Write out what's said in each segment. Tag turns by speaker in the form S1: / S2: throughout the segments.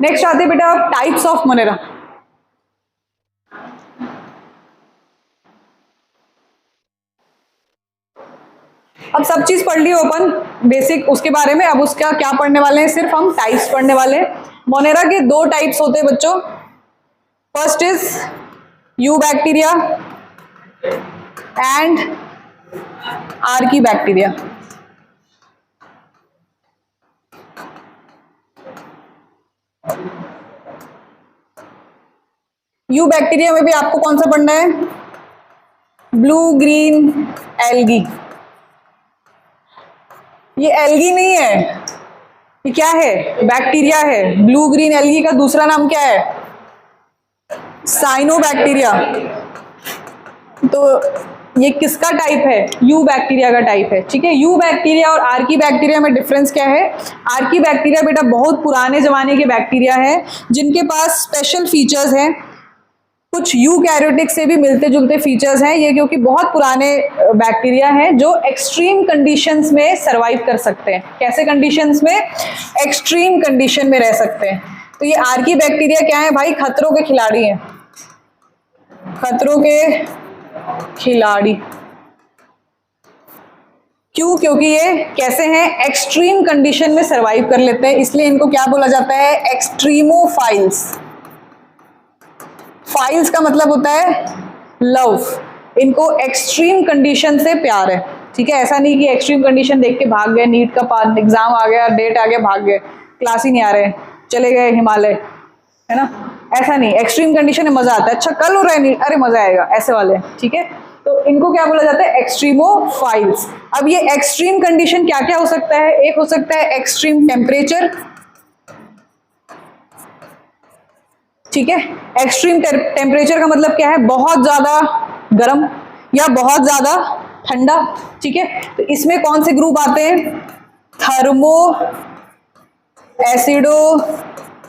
S1: Next आते बेटा types of Monera. अब सब चीज पढ़ ली ओपन बेसिक उसके बारे में, अब उसका क्या पढ़ने वाले हैं, सिर्फ हम टाइप्स पढ़ने वाले हैं। मोनेरा के दो टाइप्स होते हैं बच्चों। First is you bacteria and Archie bacteria. You bacteria में भी आपको कौन सा पढ़ना है, ब्लू ग्रीन एल्गी। ये एल्गी नहीं है, ये क्या है, बैक्टीरिया है। ब्लू ग्रीन एल्गी का दूसरा नाम क्या है, साइनोबैक्टीरिया। तो ये किसका टाइप है, यू बैक्टीरिया का टाइप है। ठीक है, यू बैक्टीरिया और आर्की बैक्टीरिया में डिफरेंस क्या है। आर्की बैक्टीरिया बेटा बहुत पुराने जमाने के बैक्टीरिया है जिनके पास स्पेशल फीचर्स हैं, कुछ यूकैरियोटिक से भी मिलते जुलते फीचर्स हैं ये, क्योंकि बहुत पुराने बैक्टीरिया हैं जो एक्सट्रीम कंडीशंस में सरवाइव कर सकते हैं। कैसे कंडीशंस में, एक्सट्रीम कंडीशन में रह सकते हैं। तो ये आर्की बैक्टीरिया क्या है भाई, खतरों के खिलाड़ी हैं, खतरों के खिलाड़ी। क्यों, क्योंकि ये कैसे हैं, एक्सट्रीम कंडीशन में सरवाइव कर लेते हैं, इसलिए इनको क्या बोला जाता है, एक्सट्रीमोफाइल्स। फाइल्स का मतलब होता है लव, इनको एक्सट्रीम कंडीशन से प्यार है। ठीक है, ऐसा नहीं कि एक्सट्रीम कंडीशन देख के भाग गए, नीट का एग्जाम आ गया, डेट आ गया, भाग गए, क्लास ही नहीं आ रहे, चले गए हिमालय, है ना, ऐसा नहीं। एक्सट्रीम कंडीशन में मजा आता है, अच्छा कल हो रहा है नीट, अरे मजा आएगा, ऐसे वाले। ठीक है, तो इनको क्या बोला जाता है, एक्सट्रीमोफाइल्स। अब ये एक्सट्रीम कंडीशन क्या क्या हो सकता है, एक हो सकता है एक्सट्रीम टेम्परेचर। ठीक है, एक्सट्रीम टेम्परेचर का मतलब क्या है, बहुत ज्यादा गर्म या बहुत ज्यादा ठंडा। ठीक है, तो इसमें कौन से ग्रुप आते हैं, थर्मो एसिडोफाइल्स।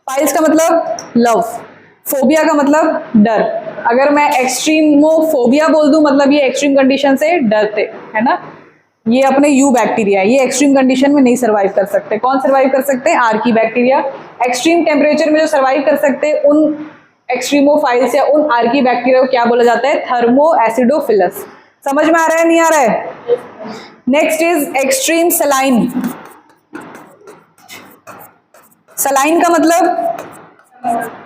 S1: फाइल्स का मतलब लव, फोबिया का मतलब डर। अगर मैं एक्सट्रीमोफोबिया बोल दूं मतलब ये एक्सट्रीम कंडीशन से डरते, है ना। ये अपने यू बैक्टीरिया, ये एक्सट्रीम कंडीशन में नहीं सर्वाइव कर सकते। कौन सर्वाइव कर सकते हैं, आर्की बैक्टीरिया। एक्सट्रीम टेम्परेचर में जो सर्वाइव कर सकते हैं उन एक्सट्रीमोफाइल्स या उन आर्की बैक्टीरिया को क्या बोला जाता है, थर्मो एसिडोफिलस। समझ में आ रहा है, नहीं आ रहा है। Next is extreme saline. Saline का मतलब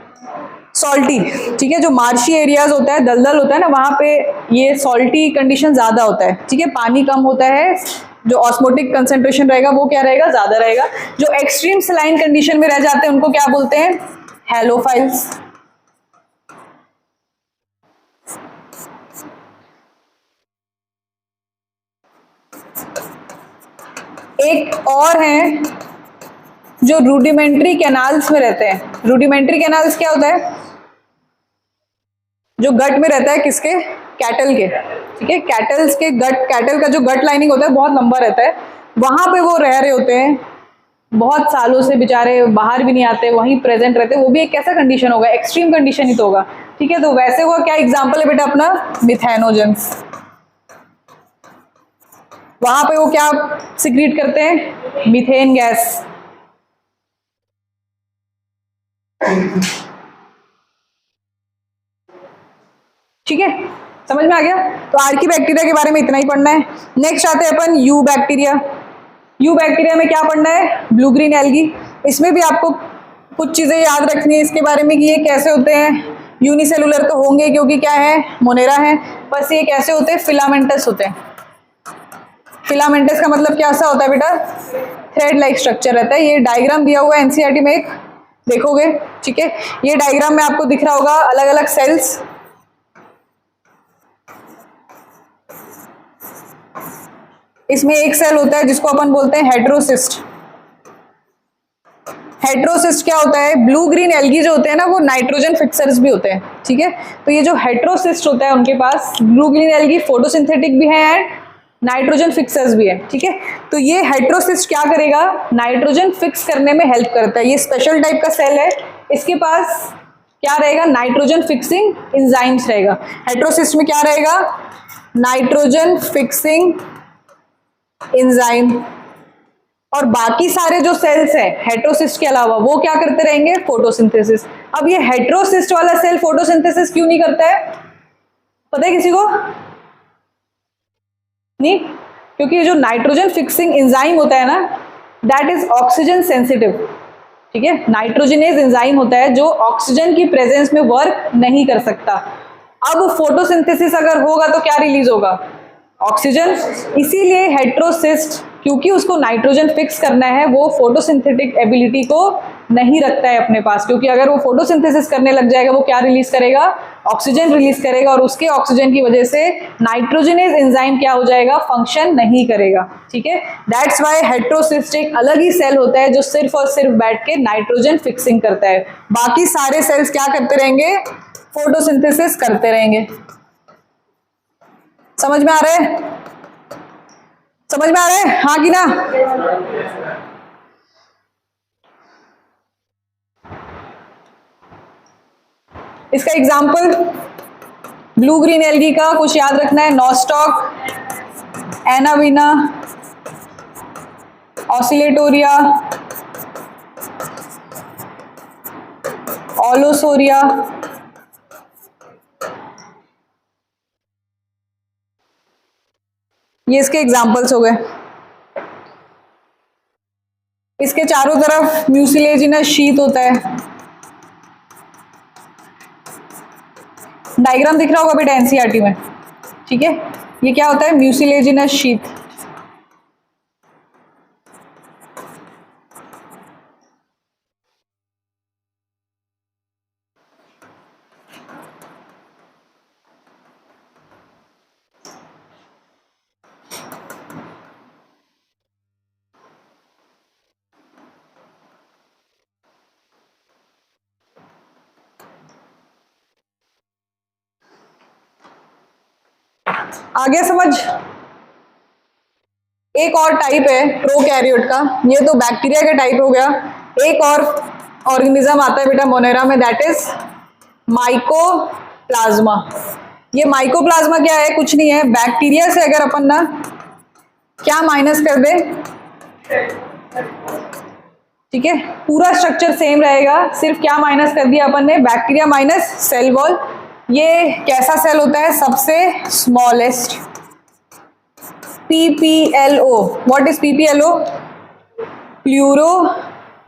S1: सॉल्टी। ठीक है, जो मार्शी एरियाज होता है, दलदल होता है ना, वहां पे ये सॉल्टी कंडीशन ज्यादा होता है। ठीक है, पानी कम होता है, जो ऑस्मोटिक कंसेंट्रेशन रहेगा वो क्या रहेगा, ज्यादा रहेगा। जो एक्सट्रीम सलाइन कंडीशन में रह जाते हैं उनको क्या बोलते हैं, हैलोफाइल्स। एक और हैं जो रूडिमेंट्री कैनाल्स में रहते हैं। रूडिमेंट्री कैनाल्स क्या होता है, जो गट में रहता है, किसके, कैटल के। ठीक है, कैटल्स के गट, कैटल का जो गट लाइनिंग होता है बहुत लंबा रहता है, वहां पे वो रह रहे होते हैं बहुत सालों से, बेचारे बाहर भी नहीं आते, वहीं प्रेजेंट रहते हैं। वो भी एक कैसा कंडीशन होगा, एक्सट्रीम कंडीशन ही तो होगा। ठीक है, तो वैसे हुआ क्या एग्जाम्पल है बेटा अपना, मिथेनोजेंस। वहां पे वो क्या सिक्रीट करते हैं, मीथेन गैस। ठीक है, समझ में आ गया। तो आर्की बैक्टीरिया के बारे में इतना ही पढ़ना है। नेक्स्ट आते हैं अपन यू बैक्टीरिया। यू बैक्टीरिया में क्या पढ़ना है, ब्लू ग्रीन एल्गी। इसमें भी आपको कुछ चीजें याद रखनी है इसके बारे में कि ये कैसे होते हैं। यूनिसेलुलर तो होंगे क्योंकि क्या है, मोनेरा है, बस ये कैसे होते हैं, फिलामेंटस होते हैं। फिलामेंटस का मतलब क्या सा होता है बेटा, थ्रेड लाइक स्ट्रक्चर रहता है। ये डायग्राम दिया हुआ है एनसीईआरटी में, एक देखोगे। ठीक है, ये डायग्राम में आपको दिख रहा होगा अलग अलग सेल्स। इसमें एक सेल होता है जिसको अपन बोलते हैं हेटेरोसिस्ट। हेटेरोसिस्ट क्या होता है, ब्लू ग्रीन एल्गी जो होते हैं ना वो नाइट्रोजन फिक्सर्स भी होते हैं। ठीक है, तो ये जो हेटेरोसिस्ट होता है उनके पास, ब्लू ग्रीन एल्गी फोटोसिंथेटिक भी है एंड नाइट्रोजन फिक्सर्स भी है। ठीक है, तो ये हेटेरोसिस्ट क्या करेगा, नाइट्रोजन फिक्स करने में हेल्प करता है। ये स्पेशल टाइप का सेल है, इसके पास क्या रहेगा, नाइट्रोजन फिक्सिंग एंजाइम्स रहेगा। हेटेरोसिस्ट में क्या रहेगा, नाइट्रोजन फिक्सिंग एंजाइम। और बाकी सारे जो सेल्स हैं हेटेरोसिस्ट के अलावा वो क्या करते रहेंगे, फोटोसिंथेसिस। अब ये हेटेरोसिस्ट वाला सेल फोटोसिंथेसिस क्यों नहीं करता है, पता है किसी को? नहीं, क्योंकि ये जो नाइट्रोजन फिक्सिंग एंजाइम होता है ना, दैट इज ऑक्सीजन सेंसिटिव। ठीक है, नाइट्रोजनेज एंजाइम होता है जो ऑक्सीजन की प्रेजेंस में वर्क नहीं कर सकता। अब फोटोसिंथेसिस अगर होगा तो क्या रिलीज होगा, ऑक्सीजन। इसीलिए हेटेरोसिस्ट, क्योंकि उसको नाइट्रोजन फिक्स करना है, वो फोटोसिंथेटिक एबिलिटी को नहीं रखता है अपने पास, क्योंकि अगर वो फोटोसिंथेसिस करने लग जाएगा वो क्या रिलीज करेगा, ऑक्सीजन रिलीज करेगा, और उसके ऑक्सीजन की वजह से नाइट्रोजनेज एंजाइम क्या हो जाएगा, फंक्शन नहीं करेगा। ठीक है, दैट्स वाई हेटेरोसिस्ट एक अलग ही सेल होता है जो सिर्फ और सिर्फ बैठ के नाइट्रोजन फिक्सिंग करता है। बाकी सारे सेल्स क्या करते रहेंगे, फोटोसिंथेसिस करते रहेंगे। समझ में आ रहा है, समझ में आ रहा है, हाँ कि ना? इसका एग्जाम्पल ब्लू ग्रीन एल्गी का कुछ याद रखना है, नॉस्टॉक, एनाविना, ऑसिलेटोरिया, ओलोसोरिया, ये इसके एग्जाम्पल्स हो गए। इसके चारों तरफ म्यूसिलेजिनस शीट होता है। डायग्राम दिख रहा होगा बेटा एनसीईआरटी में। ठीक है, ये क्या होता है, म्यूसिलेजिनस शीट। आगे समझ। एक और टाइप है प्रोकैरियोट का, ये तो बैक्टीरिया का टाइप हो गया। एक और ऑर्गेनिज्म आता है बेटा मोनेरा में, दैट इज माइकोप्लाज्मा। ये माइकोप्लाज्मा क्या है, कुछ नहीं है, बैक्टीरिया से अगर अपन ना क्या माइनस कर दे, ठीक है, पूरा स्ट्रक्चर सेम रहेगा, सिर्फ क्या माइनस कर दिया अपन ने, बैक्टीरिया माइनस सेल वॉल। ये कैसा सेल होता है, सबसे smallest, PPLO। What is PPLO? Pleuro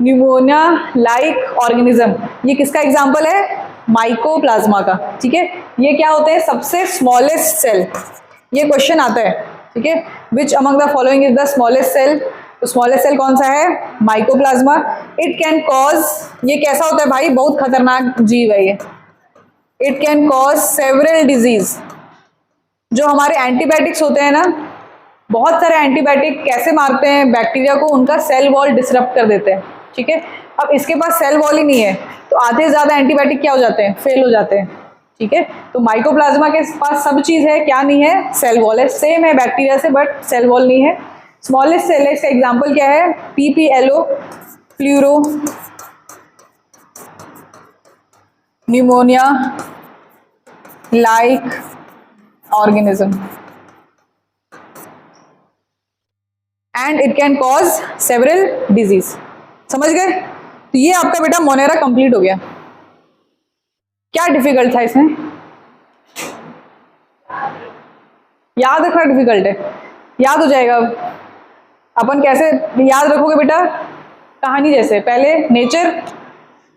S1: pneumonia like organism. ये किसका एग्जांपल है, माइकोप्लाज्मा का। ठीक है, ये क्या होते हैं, सबसे स्मॉलेस्ट सेल। ये क्वेश्चन आता है, ठीक है, which among the following is the smallest cell. तो स्मॉलेस्ट सेल कौन सा है, माइकोप्लाज्मा। इट कैन कॉज, ये कैसा होता है भाई, बहुत खतरनाक जीव है ये। It can cause several disease. जो हमारे एंटीबायोटिक्स होते हैं ना, बहुत सारे एंटीबायोटिक कैसे मारते हैं बैक्टीरिया को, उनका सेल वॉल डिसरप्ट कर देते हैं। ठीक है, अब इसके पास सेल वॉल ही नहीं है, तो आधे ज्यादा एंटीबायोटिक क्या हो जाते हैं, फेल हो जाते हैं। ठीक है, तो माइकोप्लाज्मा के पास सब चीज है, क्या नहीं है, सेल वॉल है। सेम है बैक्टीरिया से, बट सेल वॉल नहीं है। स्मॉलेस्ट सेल है, इसका एग्जाम्पल क्या है, PPLO, pleuro pneumonia like organism, and it can cause several disease. समझ गए? तो ये आपका बेटा मोनेरा कंप्लीट हो गया। क्या डिफिकल्ट था इसमें, याद रखना डिफिकल्ट है, याद हो जाएगा। अपन कैसे याद रखोगे बेटा, कहानी जैसे, पहले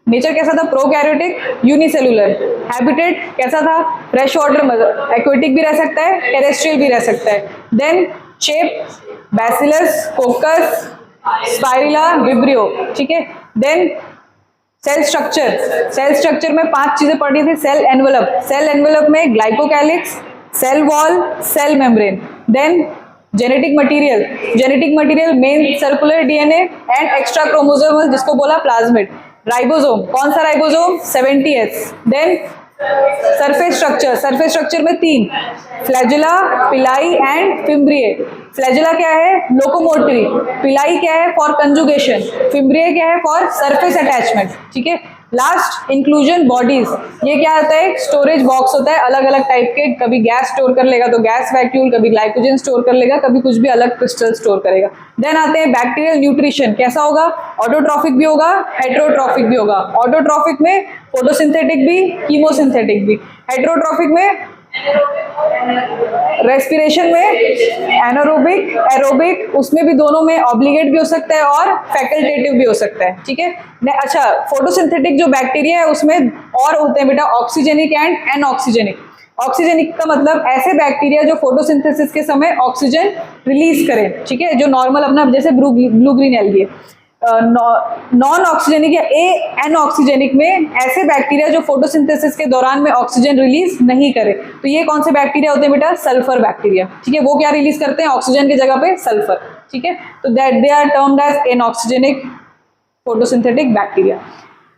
S1: नेचर कैसा था, प्रोकैरियोटिक यूनिसेलुलर। हैबिटेट कैसा था, फ्रेश वाटर, एक्वेटिक भी रह सकता है, टेरेस्ट्रियल भी रह सकता है। Then shape, bacillus, coccus, spirilla, vibrio. ठीक है, देन सेल स्ट्रक्चर में 5 चीजें पढ़ी थी। सेल एनवेलप में glycocalyx, cell wall, cell membrane. Then genetic material main circular DNA and extra chromosomal, जिसको बोला प्लाज्मिड। राइबोसोम, कौन सा ribosome, 70S। Then surface structure में 3, फ्लैजुला, पिलाई एंड फिम्ब्रिए। फ्लैजुला क्या है, लोकोमोटरी। पिलाई क्या है, फॉर कंजुगेशन। फिम्ब्रिए क्या है, फॉर सरफेस अटैचमेंट। ठीक है, लास्ट इंक्लूजन बॉडीज, ये क्या होता है, स्टोरेज बॉक्स होता है अलग अलग टाइप के, कभी गैस स्टोर कर लेगा तो गैस वैक्यूल, कभी ग्लाइकोजन स्टोर कर लेगा, कभी कुछ भी अलग क्रिस्टल स्टोर करेगा। देन आते हैं बैक्टीरियल न्यूट्रिशन, कैसा होगा, ऑटोट्रॉफिक भी होगा, हेटेरोट्रॉफिक भी होगा। ऑटोट्रॉफिक में फोटोसिंथेटिक भी, कीमोसिंथेटिक भी। हेटेरोट्रॉफिक में रेस्पिरेशन में एनारोबिक एरोबिक, उसमें भी दोनों में ऑब्लिगेट भी हो सकता है और फैकल्टेटिव भी हो सकता है, ठीक है। अच्छा, फोटोसिंथेटिक जो बैक्टीरिया है उसमें और होते हैं बेटा ऑक्सीजेनिक एंड एनऑक्सीजेनिक। ऑक्सीजेनिक का मतलब ऐसे बैक्टीरिया जो फोटोसिंथेसिस के समय ऑक्सीजन रिलीज करें, ठीक है, जो नॉर्मल अपना जैसे ब्लू ग्रीन एल्गी है। नॉन ऑक्सीजेनिक या एनऑक्सीजेनिक में ऐसे बैक्टीरिया जो फोटोसिंथेसिस के दौरान में ऑक्सीजन रिलीज नहीं करे। तो ये कौन से बैक्टीरिया होते हैं बेटा, सल्फर बैक्टीरिया, ठीक है। वो क्या रिलीज करते हैं, ऑक्सीजन की जगह पे सल्फर, ठीक है। तो that they are termed as anoxygenic photosynthetic bacteria.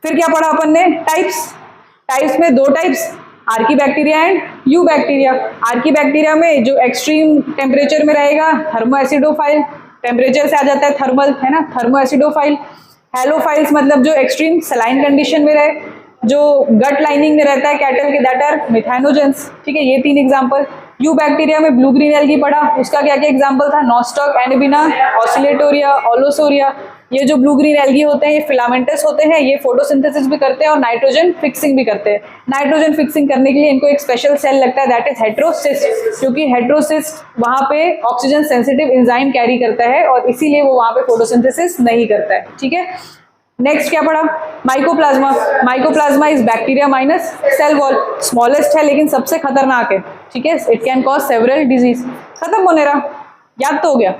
S1: फिर क्या पढ़ा अपन ने, टाइप्स में दो types, archaebacteria and eubacteria. Archaebacteria में जो एक्सट्रीम टेम्परेचर में रहेगा थर्मो एसिडोफाइल, टेम्परेचर से आ जाता है थर्मल, है ना, थर्मो एसिडोफाइल। हेलोफाइल्स मतलब जो एक्सट्रीम सलाइन कंडीशन में रहे, जो गट लाइनिंग में रहता है कैटल के, दैट आर मिथाइनोजेंस, ठीक है। ये 3 एग्जांपल। यू बैक्टीरिया में ब्लू ग्रीन एल्गी पढ़ा, उसका क्या क्या एग्जांपल था, नॉस्टॉक, एनेबिना, ऑसिलेटोरिया, ओलोसोरिया। ये जो ब्लू ग्रीन एल्गी होते हैं ये फिलामेंटस होते हैं, ये फोटोसिंथेसिस भी करते हैं और नाइट्रोजन फिक्सिंग भी करते हैं। नाइट्रोजन फिक्सिंग करने के लिए इनको एक स्पेशल सेल लगता है, दैट इज हेटेरोसिस्ट, क्योंकि हेटेरोसिस्ट वहां पे ऑक्सीजन सेंसिटिव एंजाइम कैरी करता है और इसीलिए वो वहां पे फोटोसिंथेसिस नहीं करता है, ठीक है। नेक्स्ट क्या पढ़ा, mycoplasma. Mycoplasma is bacteria minus cell wall, smallest है लेकिन सबसे खतरनाक है, ठीक है। It can cause several disease. खत्म होने रहा, याद तो हो गया।